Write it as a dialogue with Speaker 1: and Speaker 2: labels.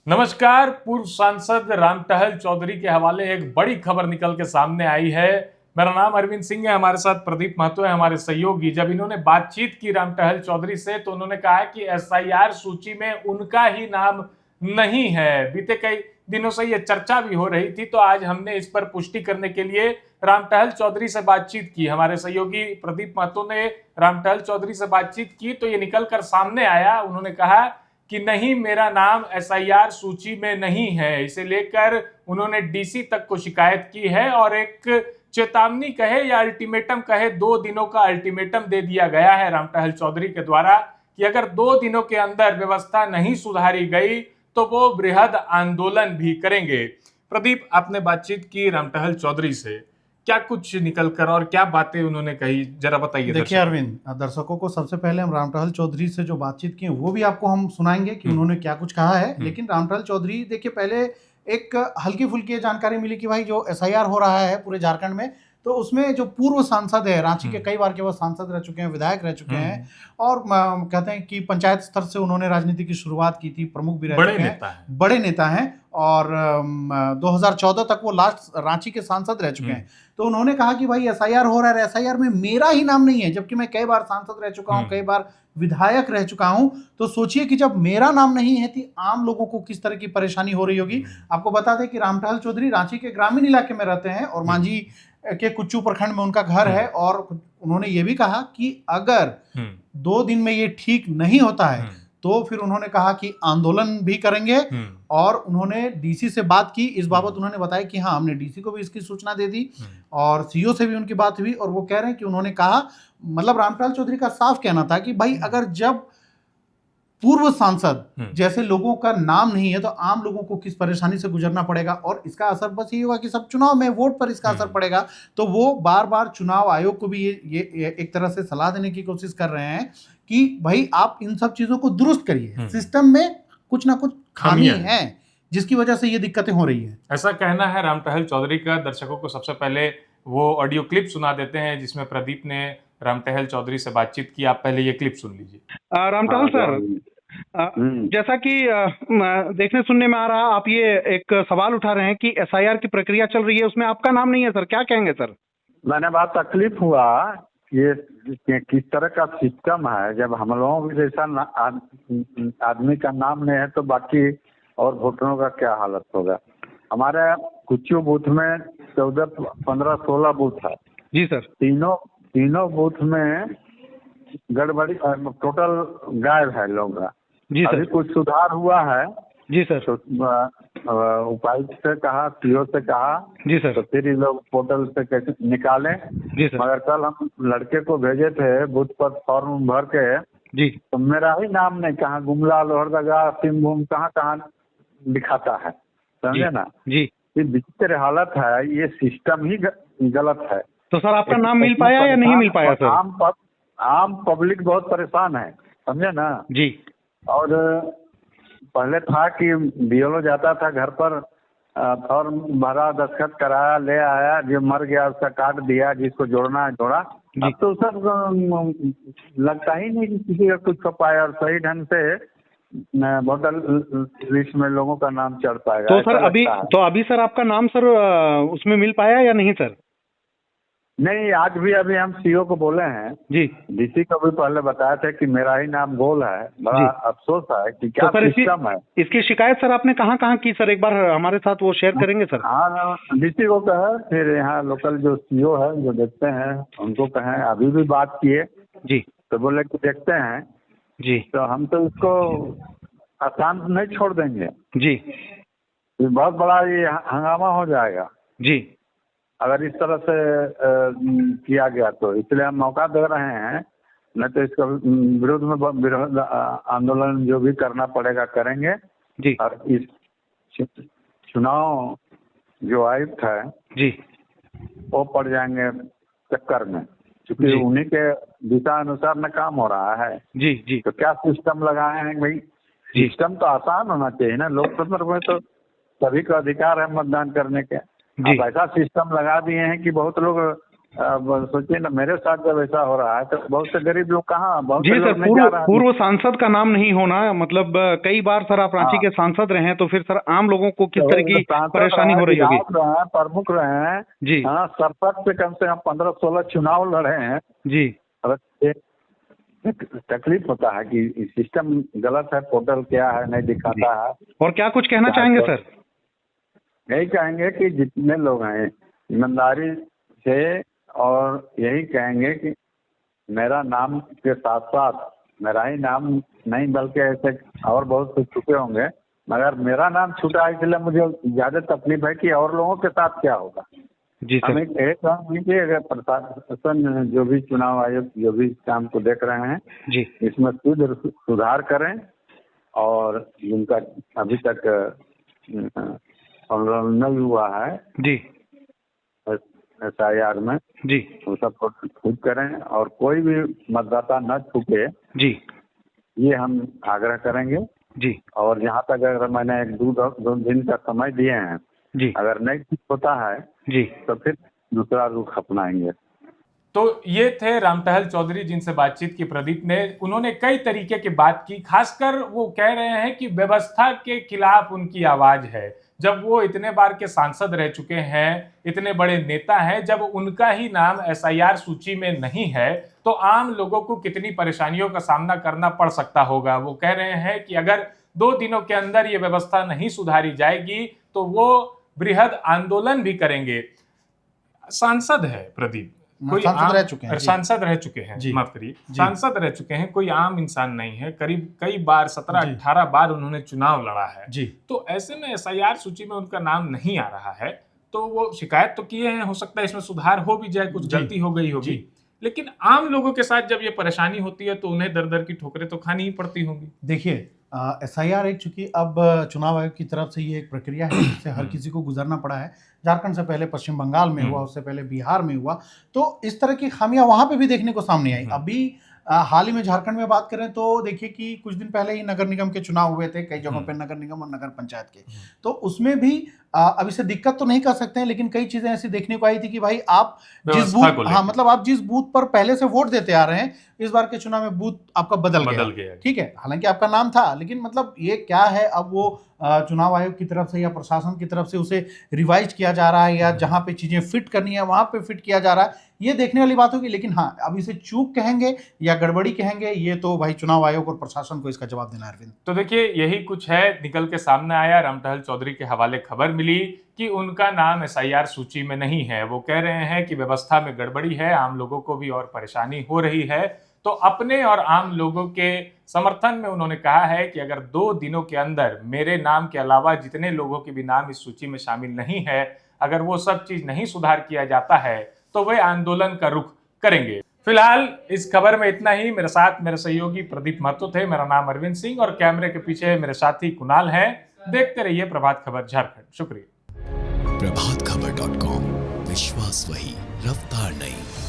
Speaker 1: नमस्कार। पूर्व सांसद रामटहल चौधरी के हवाले एक बड़ी खबर निकल के सामने आई है। मेरा नाम अरविंद सिंह है, हमारे साथ प्रदीप महतो है हमारे सहयोगी। जब इन्होंने बातचीत की रामटहल चौधरी से तो उन्होंने कहा कि एसआईआर सूची में उनका ही नाम नहीं है। बीते कई दिनों से ये चर्चा भी हो रही थी, तो आज हमने इस पर पुष्टि करने के लिए रामटहल चौधरी से बातचीत की। हमारे सहयोगी प्रदीप महतो ने रामटहल चौधरी से बातचीत की तो ये निकल कर सामने आया। उन्होंने कहा कि नहीं, मेरा नाम एसआईआर सूची में नहीं है। इसे लेकर उन्होंने डीसी तक को शिकायत की है और एक चेतावनी कहे या अल्टीमेटम कहे, 2 दिनों का अल्टीमेटम दे दिया गया है रामटहल चौधरी के द्वारा कि अगर 2 दिनों के अंदर व्यवस्था नहीं सुधारी गई तो वो बृहद आंदोलन भी करेंगे। प्रदीप, आपने बातचीत की रामटहल चौधरी से, क्या कुछ निकलकर और क्या बातें उन्होंने कही, जरा बताइए।
Speaker 2: देखिए अरविंद, दर्शकों को सबसे पहले हम रामटहल चौधरी से जो बातचीत की वो भी आपको हम सुनाएंगे कि उन्होंने क्या कुछ कहा है। लेकिन रामटहल चौधरी, देखिए, पहले एक हल्की फुल्की जानकारी मिली कि भाई जो एसआईआर हो रहा है पूरे झारखंड में, तो उसमें जो पूर्व सांसद है, रांची के कई बार के वो सांसद रह चुके हैं, विधायक रह चुके हैं और कहते हैं कि पंचायत स्तर से उन्होंने राजनीति की शुरुआत की थी, प्रमुख भी रह चुके हैं, बड़े नेता हैं और 2014 तक वो लास्ट रांची के सांसद रह चुके हैं। तो उन्होंने कहा कि भाई एसआईआर हो रहा है, एसआईआर में मेरा ही नाम नहीं है, जबकि मैं कई बार सांसद रह चुका हूं, कई बार विधायक रह चुका हूं। तो सोचिए कि जब मेरा नाम नहीं है तो आम लोगों को किस तरह की परेशानी हो रही होगी। आपको बता दें कि रामटहल चौधरी रांची के ग्रामीण इलाके में रहते हैं और मांझी के कुच्चू प्रखंड में उनका घर है। और उन्होंने ये भी कहा कि अगर 2 दिन में ये ठीक नहीं होता है तो फिर उन्होंने कहा कि आंदोलन भी करेंगे। और उन्होंने डीसी से बात की इस बाबत। उन्होंने बताया कि हाँ, हमने डीसी को भी इसकी सूचना दे दी और सीओ से भी उनकी बात हुई। और वो कह रहे हैं कि उन्होंने कहा, मतलब रामटहल चौधरी का साफ कहना था कि भाई अगर जब पूर्व सांसद जैसे लोगों का नाम नहीं है तो आम लोगों को किस परेशानी से गुजरना पड़ेगा। और इसका असर बस ये होगा कि सब चुनाव में वोट पर इसका असर पड़ेगा। तो वो बार बार चुनाव आयोग को भी ये एक तरह से सलाह देने की कोशिश कर रहे हैं कि भाई आप इन सब चीजों को दुरुस्त करिए। सिस्टम में कुछ ना कुछ खामी है जिसकी वजह से ये दिक्कतें हो रही है,
Speaker 1: ऐसा कहना है रामटहल चौधरी का। दर्शकों को सबसे पहले वो ऑडियो क्लिप सुना देते हैं जिसमें प्रदीप ने रामटहल चौधरी से बातचीत की। आप पहले ये क्लिप सुन लीजिए।
Speaker 3: रामटहल सर, जैसा कि देखने सुनने में आ रहा, आप ये एक सवाल उठा रहे हैं कि एसआईआर की प्रक्रिया चल रही है, उसमें आपका नाम नहीं है सर, क्या कहेंगे सर?
Speaker 4: मैंने बहुत तकलीफ हुआ ये किस तरह का सिस्टम है। जब हम लोगों जैसा आदमी का नाम नहीं है तो बाकी और वोटरों का क्या हालत होगा। हमारे कुछ बूथ में 14, 15, 16 बूथ है
Speaker 3: जी सर।
Speaker 4: तीनों बूथ में गड़बड़ी, टोटल गायब है लोग।
Speaker 3: जी सर।
Speaker 4: अभी कुछ सुधार हुआ है
Speaker 3: जी सर।
Speaker 4: तो उपायुक्त से कहा, सीओ से कहा
Speaker 3: जी सर,
Speaker 4: तो फिर ये लोग पोर्टल से कैसे निकालें।
Speaker 3: जी सर।
Speaker 4: मगर कल हम लड़के को भेजे थे बूथ पर फॉर्म भर के
Speaker 3: जी,
Speaker 4: तो मेरा ही नाम नहीं, कहाँ गुमला, लोहरदगा, सिंहभूम, कहाँ दिखाता है, समझे ना जी। ये विचित्र हालत है, ये सिस्टम ही गलत है।
Speaker 3: तो सर आपका नाम मिल पाया या नहीं मिल पाया सर?
Speaker 4: आम पब्लिक बहुत परेशान है, समझे ना
Speaker 3: जी।
Speaker 4: और पहले था कि बीएलओ जाता था घर पर, फॉर्म भरा, दस्तखत कराया, ले आया, जो मर गया उसका काट दिया, जिसको जोड़ना है जोड़ा। अब तो सब लगता ही नहीं कि किसी का कुछ हो पाया और सही ढंग से वोटर लिस्ट में लोगों का नाम चढ़ पाएगा।
Speaker 3: तो सर अभी सर आपका नाम सर उसमें मिल पाया या नहीं सर?
Speaker 4: नहीं, आज भी अभी हम सीओ को बोले हैं
Speaker 3: जी,
Speaker 4: डीसी को भी पहले बताया था कि मेरा ही नाम गोल है। बड़ा अफसोस है कि क्या
Speaker 3: तो
Speaker 4: सिस्टम है।
Speaker 3: इसकी शिकायत सर आपने कहाँ की सर? एक बार हमारे साथ वो शेयर करेंगे सर?
Speaker 4: हाँ, डीसी को कहे, फिर यहाँ लोकल जो सीओ है जो देखते हैं उनको कहें। अभी भी बात किए
Speaker 3: जी,
Speaker 4: तो बोले कि देखते हैं
Speaker 3: जी।
Speaker 4: तो हम तो इसको आसान नहीं छोड़ देंगे
Speaker 3: जी।
Speaker 4: ये बहुत बड़ा ये हंगामा हो जाएगा
Speaker 3: जी
Speaker 4: अगर इस तरह से किया गया तो। इसलिए हम मौका दे रहे हैं, नहीं तो इसका विरोध में आंदोलन जो भी करना पड़ेगा करेंगे
Speaker 3: जी।
Speaker 4: और इस चुनाव जो आयुक्त है
Speaker 3: जी
Speaker 4: वो पड़ जाएंगे चक्कर में, क्योंकि उन्हीं के दिशा अनुसार न काम हो रहा है।
Speaker 3: जी जी।
Speaker 4: तो क्या सिस्टम लगाए हैं भाई? सिस्टम तो आसान होना चाहिए ना। लोकतंत्र में तो सभी का अधिकार है मतदान करने के। अब ऐसा सिस्टम लगा दिए हैं कि बहुत लोग अब सोचिए ना, मेरे साथ जब ऐसा हो रहा है तो बहुत से गरीब लोग कहाँ, बहुत
Speaker 3: जी
Speaker 4: से
Speaker 3: सर,
Speaker 4: लोग नहीं जा रहा है।
Speaker 3: पूर्व सांसद का नाम नहीं होना मतलब कई बार सर आप रांची के सांसद रहे हैं, तो फिर सर आम लोगों को किस तरह की परेशानी हो रही होगी?
Speaker 4: विधायक रहे हैं, प्रमुख रहे हैं
Speaker 3: जी
Speaker 4: हाँ, सरपंच से कम 15-16 चुनाव लड़े हैं।
Speaker 3: जी
Speaker 4: अब एक तकलीफ होता है कि सिस्टम गलत है, पोर्टल क्या है नहीं दिखाता है।
Speaker 3: और क्या कुछ कहना चाहेंगे सर?
Speaker 4: यही कहेंगे कि जितने लोग हैं ईमानदारी से, और यही कहेंगे कि मेरा नाम के साथ साथ, मेरा ही नाम नहीं बल्कि ऐसे और बहुत कुछ छुपे होंगे, मगर मेरा नाम छूटा है, इसलिए मुझे ज्यादा तकलीफ है कि और लोगों के साथ क्या होगा।
Speaker 3: जी सर।
Speaker 4: हमें यह कहेंगे कि अगर प्रशासन जो भी चुनाव आयोग जो भी काम को देख रहे हैं
Speaker 3: जी
Speaker 4: इसमें सुधार करें, और जिनका अभी तक नहीं हुआ है
Speaker 3: जी
Speaker 4: SIR में,
Speaker 3: जी
Speaker 4: वो सब खुद करें, और कोई भी मतदाता न छूटे,
Speaker 3: जी
Speaker 4: ये हम आग्रह करेंगे।
Speaker 3: जी
Speaker 4: और यहाँ तक अगर मैंने 2 दिन का समय दिए हैं,
Speaker 3: जी
Speaker 4: अगर नहीं ठीक होता है
Speaker 3: जी
Speaker 4: तो फिर दूसरा रुख अपनाएंगे।
Speaker 1: तो ये थे रामटहल चौधरी जिनसे बातचीत की प्रदीप ने। उन्होंने कई तरीके की बात की, खासकर वो कह रहे हैं कि व्यवस्था के खिलाफ उनकी आवाज है। जब वो इतने बार के सांसद रह चुके हैं, इतने बड़े नेता हैं, जब उनका ही नाम SIR सूची में नहीं है तो आम लोगों को कितनी परेशानियों का सामना करना पड़ सकता होगा। वो कह रहे हैं कि अगर 2 दिनों के अंदर ये व्यवस्था नहीं सुधारी जाएगी तो वो बृहद आंदोलन भी करेंगे। सांसद है प्रदीप, कोई
Speaker 2: सांसद रह चुके हैं,
Speaker 1: सांसद रह चुके हैं, माफ करिए, सांसद रह चुके हैं, कोई आम इंसान नहीं है। करीब कई बार 17-18 बार उन्होंने चुनाव लड़ा है
Speaker 2: जी।
Speaker 1: तो ऐसे में SIR सूची में उनका नाम नहीं आ रहा है, तो वो शिकायत तो किए हैं, हो सकता है इसमें सुधार हो भी जाए, कुछ गलती हो गई होगी, लेकिन आम लोगों के साथ जब ये परेशानी होती है तो उन्हें दर दर की ठोकरें तो खानी ही पड़ती होंगी।
Speaker 2: देखिए SIR एक, चूंकि अब चुनाव आयोग की तरफ से ये एक प्रक्रिया है जिससे हर किसी को गुजरना पड़ा है। झारखंड से पहले पश्चिम बंगाल में हुआ, उससे पहले बिहार में हुआ, तो इस तरह की खामियां वहां पे भी देखने को सामने आई। अभी हाल ही में झारखंड में बात करें तो देखिए कि कुछ दिन पहले ही नगर निगम के चुनाव हुए थे, कई जगहों पे नगर निगम और नगर पंचायत के, तो उसमें भी अब इसे दिक्कत तो नहीं कर सकते हैं, लेकिन कई चीजें ऐसी देखने को आई थी कि भाई आप जिस बूथ, हाँ मतलब आप जिस बूथ पर पहले से वोट देते आ रहे हैं, इस बार के चुनाव में बूथ आपका बदल गया। ठीक है, हालांकि आपका नाम था, लेकिन मतलब ये क्या है, अब वो चुनाव आयोग की तरफ से या प्रशासन की तरफ से उसे रिवाइज किया जा रहा है, या जहां पे चीजें फिट करनी है वहां पे फिट किया जा रहा है, ये देखने वाली बात होगी। लेकिन हाँ, अब इसे चूक कहेंगे या गड़बड़ी कहेंगे, ये तो भाई चुनाव आयोग और प्रशासन को इसका जवाब देना है। अरविंद,
Speaker 1: तो देखिए यही कुछ है, निकल के सामने आया। रामटहल चौधरी के हवाले खबर मिली कि उनका नाम SIR सूची में नहीं है। वो कह रहे हैं कि व्यवस्था में गड़बड़ी है, आम लोगों को भी और परेशानी हो रही है। तो अपने और आम लोगों के समर्थन में उन्होंने कहा है कि अगर 2 दिनों के अंदर मेरे नाम के अलावा जितने लोगों के भी नाम इस सूची में शामिल नहीं है, अगर वो सब चीज नहीं सुधार किया जाता है तो वे आंदोलन का रुख करेंगे। फिलहाल इस खबर में इतना ही। मेरे साथ मेरे सहयोगी प्रदीप महतो थे, मेरा नाम अरविंद सिंह, और कैमरे के पीछे मेरे साथी कुणाल हैं। देखते रहिए प्रभात खबर झारखंड। शुक्रिया।
Speaker 5: प्रभातखबर.com, विश्वास वही, रफ्तार नहीं।